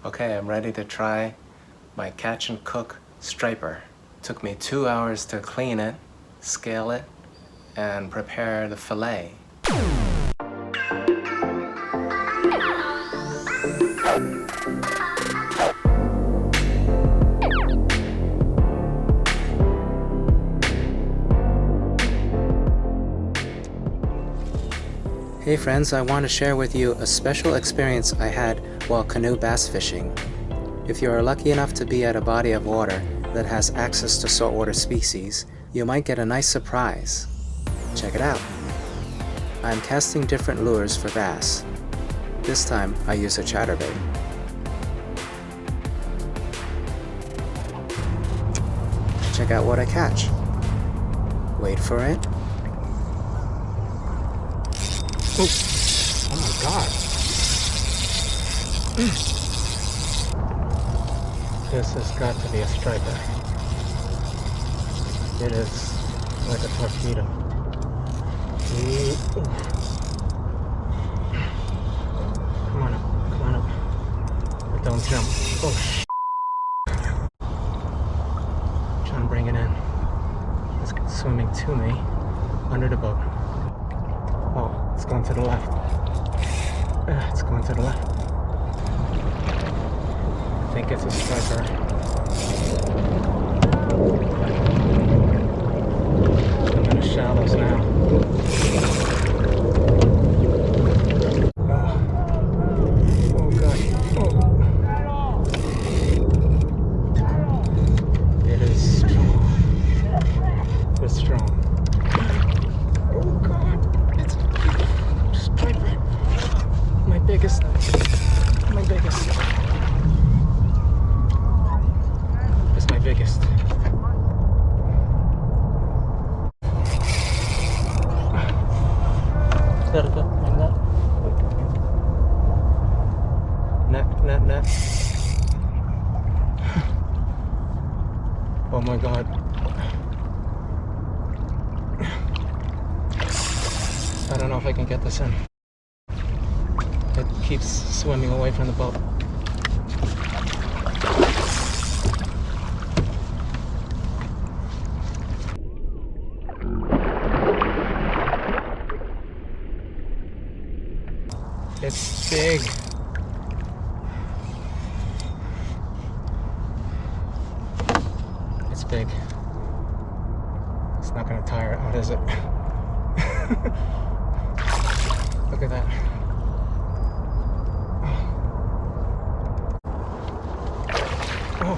Okay, I'm ready to try my catch and cook striper. Took me 2 hours to clean it, scale it, and prepare the fillet. Hey friends, I want to share with you a special experience I had while canoe bass fishing. If you are lucky enough to be at a body of water that has access to saltwater species, you might get a nice surprise. Check it out. I'm casting different lures for bass. This time I use a chatterbait. Check out what I catch. Wait for it. Oh my god. This has got to be a striper. It is like a torpedo. Come on up, come on up. But don't jump. Oh sh**. Trying to bring it in. It's swimming to me under the boat. Oh, it's going to the left. It's going to the left. I think it's a striper. I'm in the shallows now. Oh god. Oh. It is strong. It's strong. Oh god. It's a striper. My biggest. My biggest. It's my biggest. Net. Oh my god. I don't know if I can get this in. It keeps swimming away from the boat. It's big. It's big. It's not gonna tire out, is it? Look at that. Oh.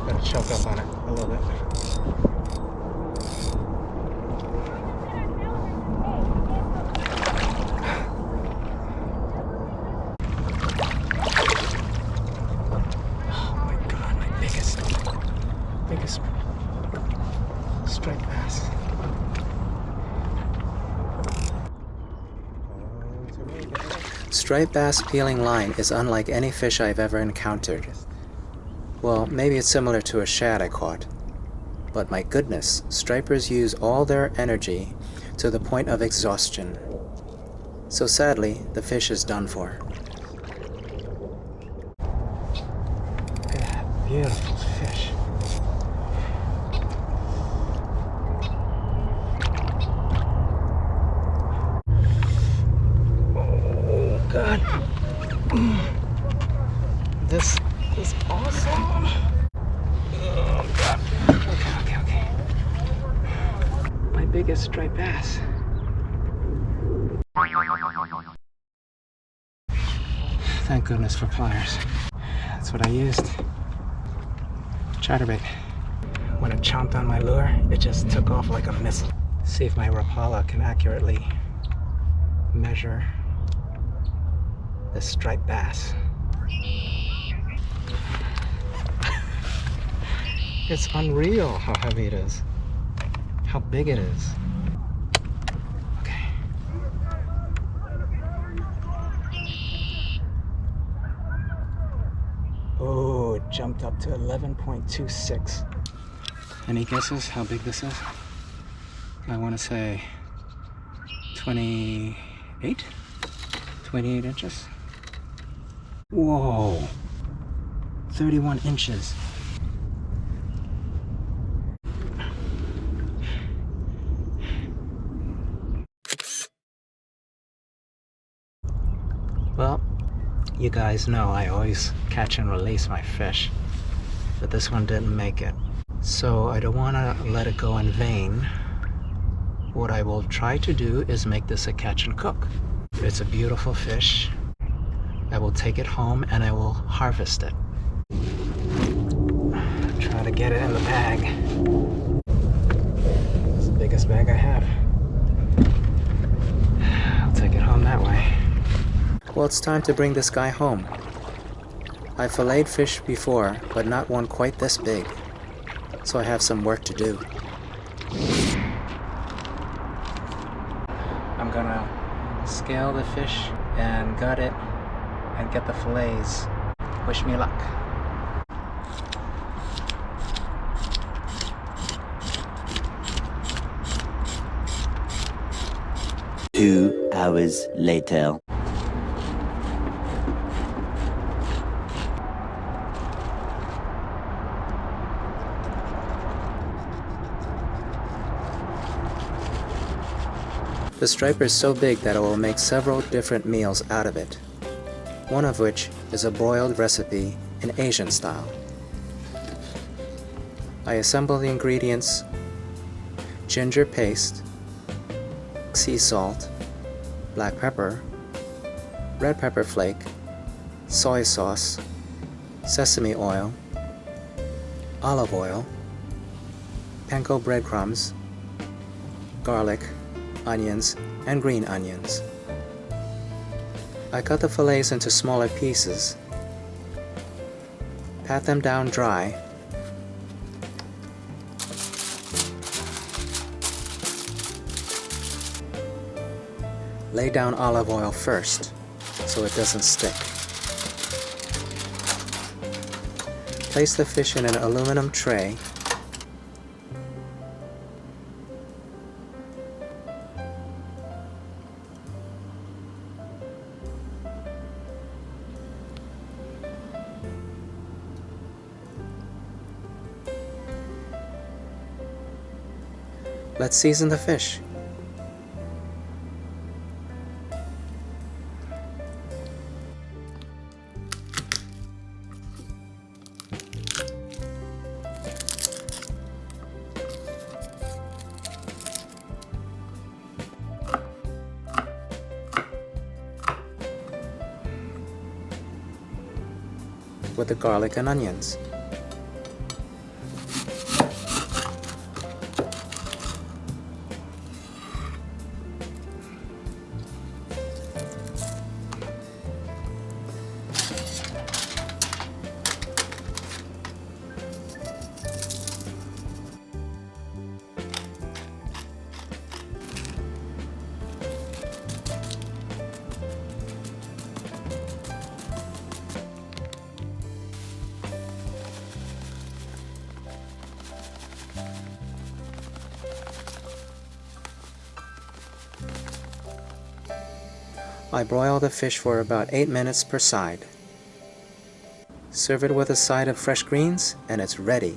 Gotta choke up on it a little bit. Biggest striped bass. Striped bass peeling line is unlike any fish I've ever encountered. Well, maybe it's similar to a shad I caught. But my goodness, stripers use all their energy to the point of exhaustion. So sadly, the fish is done for. Look at that beautiful fish. God, this is awesome. Oh God. Okay. My biggest striped bass. Thank goodness for pliers. That's what I used. Chatterbait. When it chomped on my lure, it just took off like a missile. See if my Rapala can accurately measure the striped bass. It's unreal how heavy it is, how big it is. Okay. Oh, it jumped up to 11.26. Any guesses how big this is? I want to say 28? 28 inches? Whoa! 31 inches. Well, you guys know I always catch and release my fish, but this one didn't make it. So I don't want to let it go in vain. What I will try to do is make this a catch and cook. It's a beautiful fish. I will take it home and I will harvest it. Try to get it in the bag. It's the biggest bag I have. I'll take it home that way. Well, it's time to bring this guy home. I filleted fish before, but not one quite this big. So I have some work to do. I'm gonna scale the fish and gut it and get the fillets. Wish me luck. Two hours later. The striper is so big that I will make several different meals out of it, one of which is a broiled recipe in Asian style. I assemble the ingredients: ginger paste, sea salt, black pepper, red pepper flake, soy sauce, sesame oil, olive oil, panko breadcrumbs, garlic, onions, and green onions. I cut the fillets into smaller pieces, pat them down dry, lay down olive oil first so it doesn't stick. Place the fish in an aluminum tray. Let's season the fish. With the garlic and onions. I broil the fish for about 8 minutes per side. Serve it with a side of fresh greens and it's ready.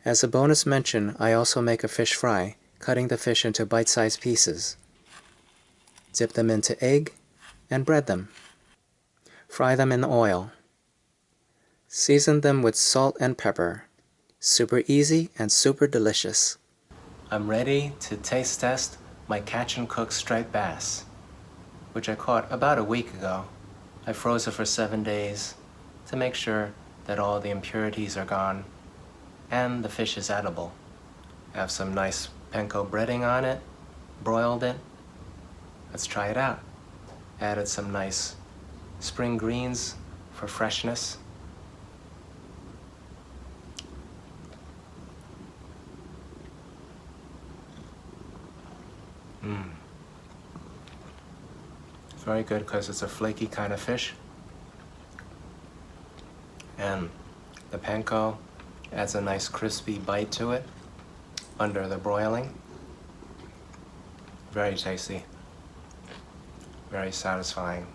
As a bonus mention, I also make a fish fry, cutting the fish into bite-sized pieces. Dip them into egg and bread them. Fry them in oil. Season them with salt and pepper. Super easy and super delicious. I'm ready to taste test my catch and cook striped bass, which I caught about a week ago. I froze it for 7 days to make sure that all the impurities are gone and the fish is edible. I have some nice panko breading on it, broiled it. Let's try it out. Added some nice spring greens for freshness. It's very good because it's a flaky kind of fish. And the panko adds a nice crispy bite to it under the broiling. Very tasty. Very satisfying.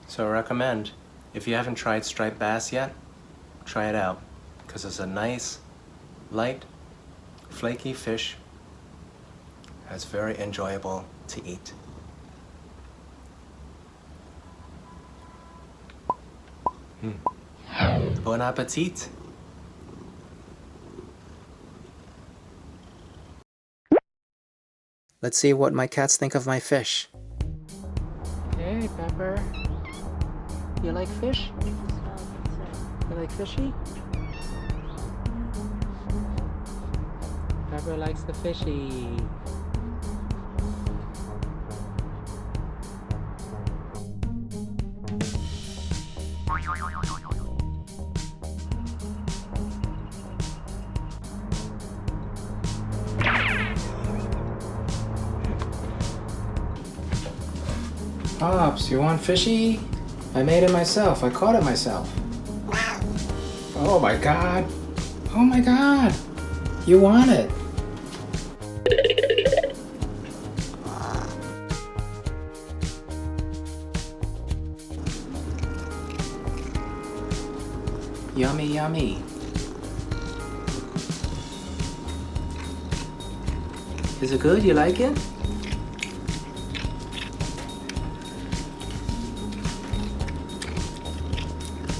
So I recommend, if you haven't tried striped bass yet, try it out, because it's a nice, light, flaky fish that's very enjoyable to eat. Bon appetit! Let's see what my cats think of my fish. Hey, Pepper. You like fish? You like fishy? Pepper likes the fishy. Pops, you want fishy? I made it myself. I caught it myself. Oh my god. Oh my god. You want it. Yummy, yummy. Is it good? You like it?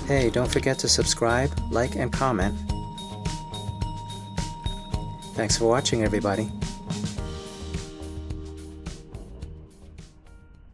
Hey, don't forget to subscribe, like, and comment. Thanks for watching, everybody.